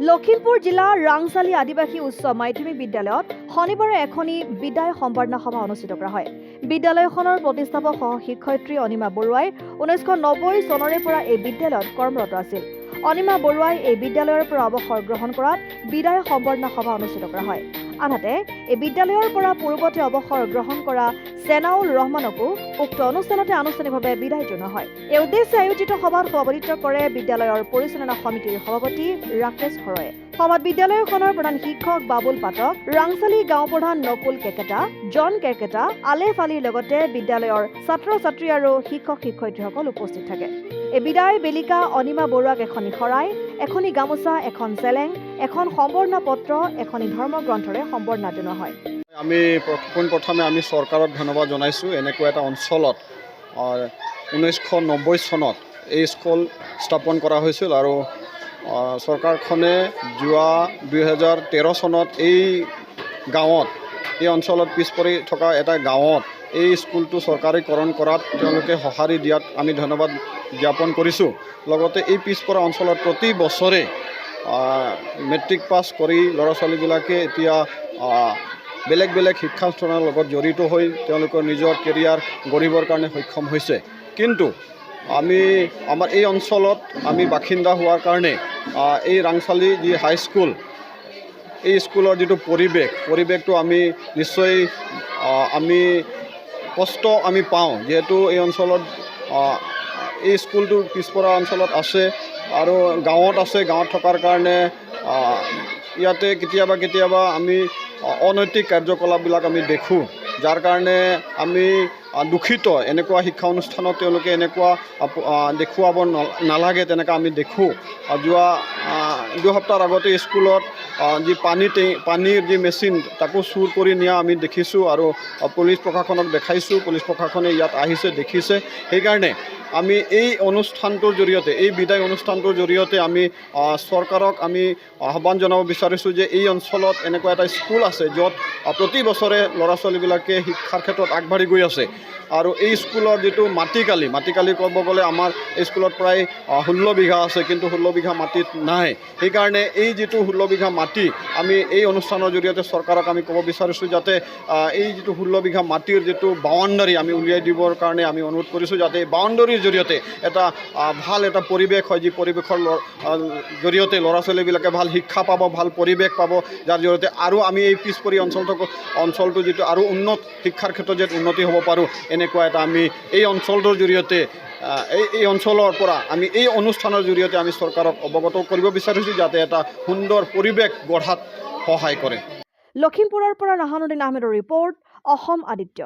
লখিমপুৰ জিলাৰ ৰাংচালি আদিবাসী উচ্চ মাধ্যমিক বিদ্যালয়ত শনিবাৰে এখনি বিদায় সম্বৰ্ধনা সভা অনুষ্ঠিত কৰা হয়। বিদ্যালয়খনৰ প্ৰতিষ্ঠাপক সহ শিক্ষয়িত্ৰী অনিমা বৰুৱাই 1990 চনৰে পৰা এই বিদ্যালয়ত কৰ্মৰত আছিল। অনিমা বৰুৱাই এই বিদ্যালয়ৰ পৰা অৱসৰ গ্ৰহণ কৰাত বিদায় সম্বৰ্ধনা সভা অনুষ্ঠিত কৰা হয়। আনহাতে এই বিদ্যালয়ৰ পৰা পূৰ্বতে অৱসৰ গ্ৰহণ কৰা চেনাউল ৰহমানকো উক্ত অনুষ্ঠানতে আনুষ্ঠানিকভাৱে বিদায় জনোৱা হয়। এই উদ্দেশ্যে আয়োজিত সভাত সভাপতিত্ব কৰে বিদ্যালয়ৰ পৰিচালনা সমিতিৰ সভাপতি ৰাকেশ হৰয়ে। সভাত বিদ্যালয়খনৰ প্ৰধান শিক্ষক বাবুল পাঠক, ৰাংচালি গাঁও প্ৰধান নকুল কেকেটা, জন কেকেটা, আলেফ আলীৰ লগতে বিদ্যালয়ৰ ছাত্ৰ-ছাত্ৰী আৰু শিক্ষক-শিক্ষয়িত্ৰীসকল উপস্থিত থাকে। এই বিদায় বেলিকা অনিমা বৰুৱাক এখনি শৰাই, এখনি গামোচা, এখন চেলেং, এখন সম্বৰ্ধনা পত্ৰ, এখনি ধৰ্মগ্ৰন্থৰে সম্বৰ্ধনা জনোৱা হয়। আমি পোনপ্ৰথমে আমি চৰকাৰক ধন্যবাদ জনাইছোঁ। এনেকুৱা এটা অঞ্চলত 1990 চনত এই স্কুল স্থাপন কৰা হৈছিল আৰু চৰকাৰখনে যোৱা 2013 চনত এই গাঁৱত, এই অঞ্চলত পিছ পৰি থকা এটা গাঁৱত এই স্কুলটো চৰকাৰীকৰণ কৰাত তেওঁলোকে সঁহাৰি দিয়াত আমি ধন্যবাদ জ্ঞাপন কৰিছোঁ। লগতে এই পিছপৰা অঞ্চলত প্ৰতি বছৰে মেট্ৰিক পাছ কৰি ল'ৰা ছোৱালীবিলাকে এতিয়া বেলেগ বেলেগ শিক্ষানুষ্ঠানৰ লগত জড়িত হৈ তেওঁলোকৰ নিজৰ কেৰিয়াৰ গঢ়িবৰ কাৰণে সক্ষম হৈছে। কিন্তু আমাৰ এই অঞ্চলত আমি বাসিন্দা হোৱাৰ কাৰণে এই ৰাংচালি যি হাইস্কুল, এই স্কুলৰ যিটো পৰিৱেশটো আমি নিশ্চয় আমি কষ্ট আমি পাওঁ, যিহেতু এই অঞ্চলত এই স্কুলটো পিছপৰা অঞ্চলত আছে আৰু গাঁৱত আছে। গাঁৱত থকাৰ কাৰণে ইয়াতে কেতিয়াবা আমি অনৈতিক কাৰ্যকলাপবিলাক আমি দেখোঁ, যাৰ কাৰণে আমি দুখিত। এনেকুৱা শিক্ষা অনুষ্ঠানত তেওঁলোকে এনেকুৱা দেখুৱাব নালাগে, তেনেকৈ আমি দেখোঁ। যোৱা 2 সপ্তাহৰ আগতে স্কুলত যি পানীৰ যি মেচিন তাকো চুৰ কৰি নিয়া আমি দেখিছোঁ আৰু পুলিচ প্ৰশাসনক দেখাইছোঁ। পুলিচ প্ৰশাসনে ইয়াত আহিছে, দেখিছে। সেইকাৰণে আমি এই অনুষ্ঠানটোৰ জৰিয়তে, এই বিদায় অনুষ্ঠানটোৰ জৰিয়তে আমি চৰকাৰক আমি আহ্বান জনাব বিচাৰিছোঁ যে এই অঞ্চলত এনেকুৱা এটা স্কুল আছে য'ত প্ৰতি বছৰে ল'ৰা ছোৱালীবিলাকে শিক্ষাৰ ক্ষেত্ৰত আগবাঢ়ি গৈ আছে। আৰু এই স্কুলৰ যিটো মাটিকালি ক'ব গ'লে আমাৰ এই স্কুলত প্ৰায় 16 বিঘা আছে, কিন্তু 16 বিঘা মাটিত নাই। সেইকাৰণে এই যিটো 16 বিঘা মাটি আমি এই অনুষ্ঠানৰ জৰিয়তে চৰকাৰক আমি ক'ব বিচাৰিছোঁ যাতে এই যিটো 16 বিঘা মাটিৰ যিটো বাউণ্ডাৰী আমি উলিয়াই দিবৰ কাৰণে আমি অনুৰোধ কৰিছোঁ, যাতে এই বাউণ্ডাৰীৰ জৰিয়তে এটা ভাল এটা পৰিৱেশ হয়, যি পৰিৱেশৰ জৰিয়তে ল'ৰা ছোৱালীবিলাকে ভাল শিক্ষা পাব, ভাল পৰিৱেশ পাব, যাৰ জৰিয়তে আৰু আমি এই পিছপৰি অঞ্চলটো যিটো আৰু উন্নত শিক্ষাৰ ক্ষেত্ৰত যে উন্নতি হ'ব পাৰোঁ, এনেকুৱা এটা আমি এই অঞ্চলটোৰ জৰিয়তে এই অঞ্চলৰ পৰা আমি এই অনুষ্ঠানৰ জৰিয়তে আমি চৰকাৰক অৱগত কৰিব বিচাৰিছোঁ, যাতে এটা সুন্দৰ পৰিৱেশ গঢ়াত সহায় কৰে। লখিমপুৰৰ পৰা ৰাহানুদ্দিন আহমেদৰ ৰিপৰ্ট, অসম আদিত্য।